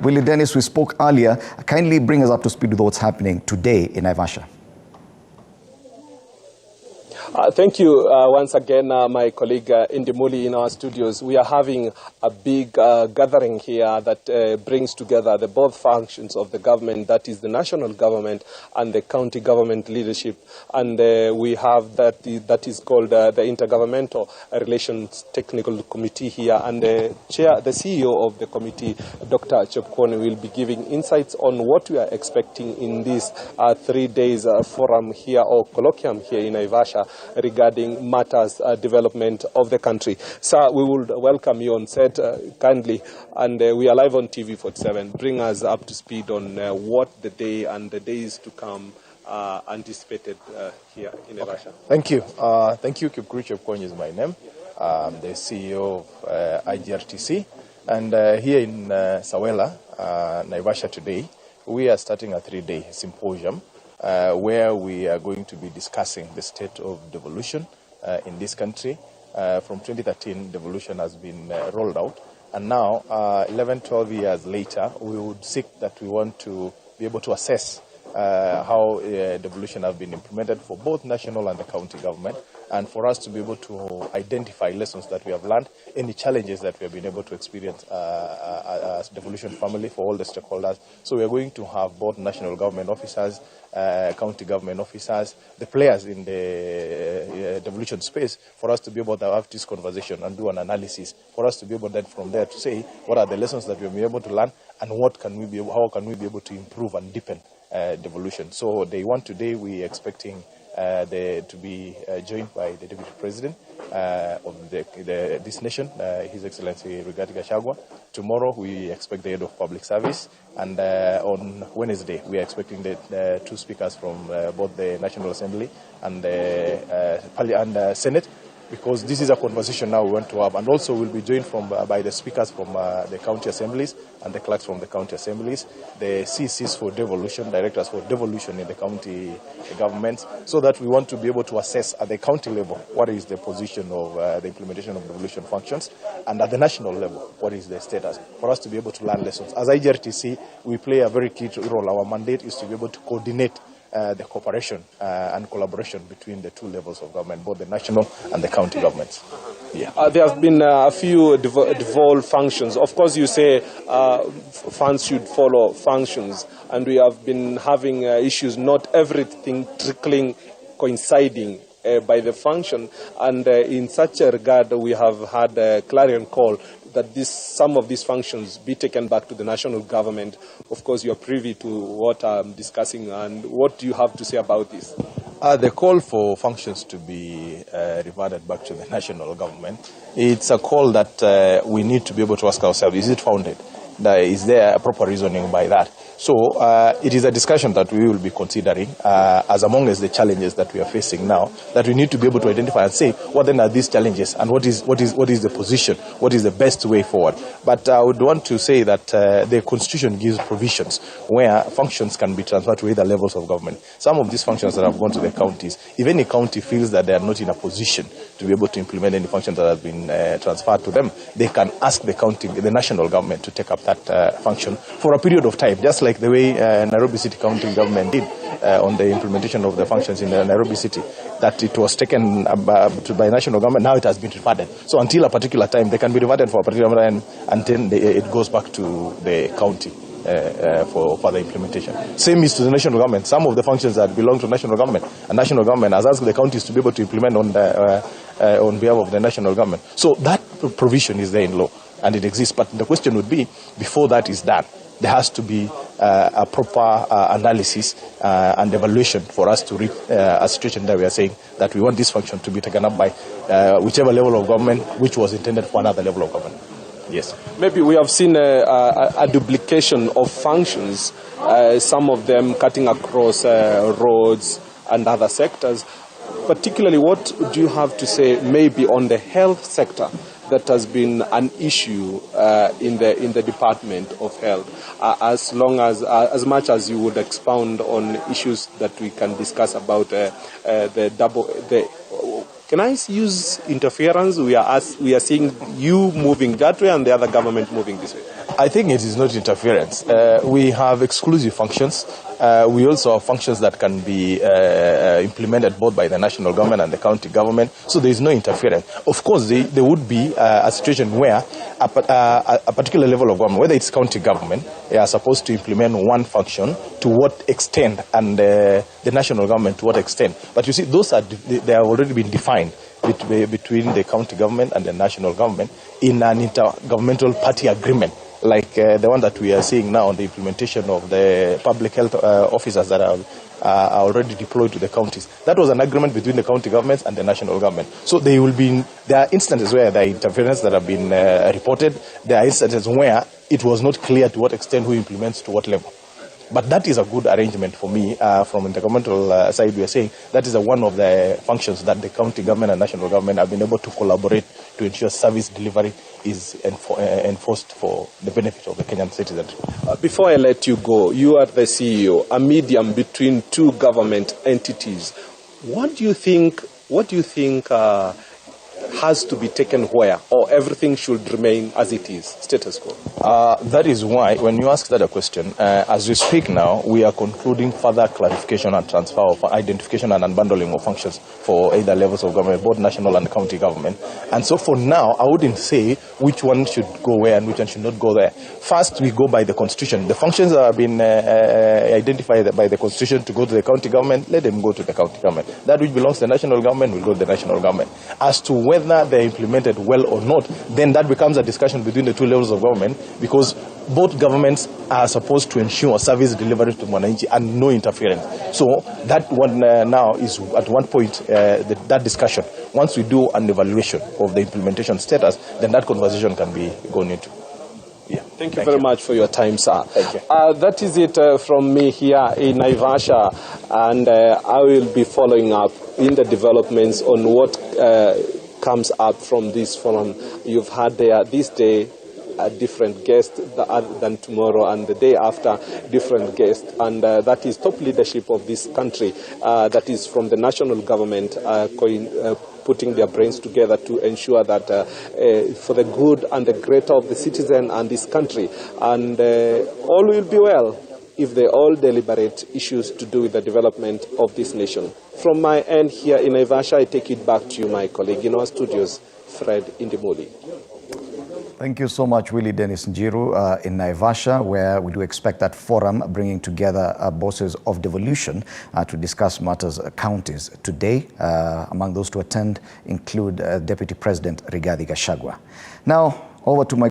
Willie Dennis, we spoke earlier. Kindly bring us up to speed with what's happening today in Naivasha. Thank you once again, my colleague Indimuli in our studios. We are having a big gathering here that brings together the both functions of the government, that is the national government and the county government leadership. And we have that is called the Intergovernmental Relations Technical Committee here. And the CEO of the committee, Dr. Chepkwony, will be giving insights on what we are expecting in this 3 days forum here, or colloquium here in Naivasha, regarding matters development of the country. Sir, we will welcome you on set kindly, and we are live on TV 47. Bring us up to speed on what the day and the days to come anticipated here in Naivasha. Okay. Thank you. Thank you. Kipkuru Chepkwony is my name. I'm the CEO of IGRTC, and here in Sawela, Naivasha today, we are starting a 3-day symposium where we are going to be discussing the state of devolution in this country. From 2013, devolution has been rolled out, and now, 11-12 years later, we would seek that we want to be able to assess how devolution has been implemented for both national and the county government, and for us to be able to identify lessons that we have learned, any challenges that we have been able to experience as devolution family for all the stakeholders. So we are going to have both national government officers, county government officers, the players in the devolution space, for us to be able to have this conversation and do an analysis, for us to be able then from there to say what are the lessons that we have been able to learn, and what can we be, how can we be able to improve and deepen devolution. So day one today, we are expecting to be joined by the Deputy President of this nation, His Excellency Rigathi Gachagua. Tomorrow we expect the Head of Public Service, and on Wednesday we are expecting the two speakers from both the National Assembly and the Senate, because this is a conversation now we want to have, and also we'll be joined by the speakers from the county assemblies and the clerks from the county assemblies, the CCs for devolution, directors for devolution in the county governments, so that we want to be able to assess at the county level what is the position of the implementation of devolution functions, and at the national level what is the status, for us to be able to learn lessons. As IGRTC, we play a very key role. Our mandate is to be able to coordinate the cooperation and collaboration between the two levels of government, both the national and the county governments. Yeah. There have been a few devolved functions. Of course, you say funds should follow functions, and we have been having issues, not everything trickling, coinciding by the function. And in such a regard, we have had a clarion call that some of these functions be taken back to the national government. Of course, you are privy to what I'm discussing, and what do you have to say about this? The call for functions to be reverted back to the national government, it's a call that we need to be able to ask ourselves, is it founded? Is there a proper reasoning by that? So it is a discussion that we will be considering as among as the challenges that we are facing now, that we need to be able to identify and say, what then are these challenges, and what is the position, what is the best way forward. But I would want to say that the Constitution gives provisions where functions can be transferred to either levels of government. Some of these functions that have gone to the counties, if any county feels that they are not in a position to be able to implement any function that has been transferred to them, they can ask the national government to take up that function for a period of time, just like the way Nairobi City County government did on the implementation of the functions in Nairobi City, that it was taken by national government. Now it has been reverted. So until a particular time, they can be reverted for a particular time until it goes back to the county for further implementation. Same is to the national government. Some of the functions that belong to national government, and national government has asked the counties to be able to implement on behalf of the national government. So that provision is there in law, and it exists. But the question would be, before that is done, there has to be a proper analysis and evaluation for us to reach a situation that we are saying that we want this function to be taken up by whichever level of government which was intended for another level of government. Yes. Maybe we have seen a duplication of functions, some of them cutting across roads and other sectors. Particularly, what do you have to say maybe on the health sector that has been an issue in the Department of Health? As much as you would expound on issues that we can discuss about can I use interference? We are seeing you moving that way and the other government moving this way. I think it is not interference. We have exclusive functions. We also have functions that can be implemented both by the national government and the county government. So there is no interference. Of course, there would be a situation where a particular level of government, whether it's county government, they are supposed to implement one function to what extent, and the national government to what extent. But you see, they have already been defined between the county government and the national government in an intergovernmental party agreement, like the one that we are seeing now on the implementation of the public health officers that are already deployed to the counties. That was an agreement between the county governments and the national government. So there are instances where there are interference that have been reported. There are instances where it was not clear to what extent who implements to what level. But that is a good arrangement for me. From the governmental side, we are saying that is one of the functions that the county government and national government have been able to collaborate to ensure service delivery is enforced for the benefit of the Kenyan citizens. Before I let you go, you are the CEO, a medium between two government entities. What do you think has to be taken where, or everything should remain as it is, status quo? That is why, when you ask that a question, as we speak now, we are concluding further clarification and transfer of identification and unbundling of functions for either levels of government, both national and county government. And so for now, I wouldn't say which one should go where and which one should not go there. First, we go by the constitution. The functions that have been identified by the constitution to go to the county government, let them go to the county government. That which belongs to the national government will go to the national government. As to whether they're implemented well or not, then that becomes a discussion between the two levels of government, because both governments are supposed to ensure service delivery to Mwananchi and no interference. So that one now is at one point that discussion. Once we do an evaluation of the implementation status, then that conversation can be gone into. Yeah. Thank you very much for your time, sir. Thank you. That is it from me here in Naivasha, and I will be following up in the developments on what comes up from this forum. You've had there this day a different guest than tomorrow, and the day after different guest, and that is top leadership of this country, that is from the national government, putting their brains together to ensure that for the good and the greater of the citizen and this country, and all will be well if they all deliberate issues to do with the development of this nation. From my end here in Naivasha, I take it back to you, my colleague in our studios, Fred Indimuli. Thank you so much, Willie Dennis Njiru, in Naivasha, where we do expect that forum bringing together bosses of devolution to discuss matters counties. Today, among those to attend include Deputy President Rigathi Gachagua. Now, over to my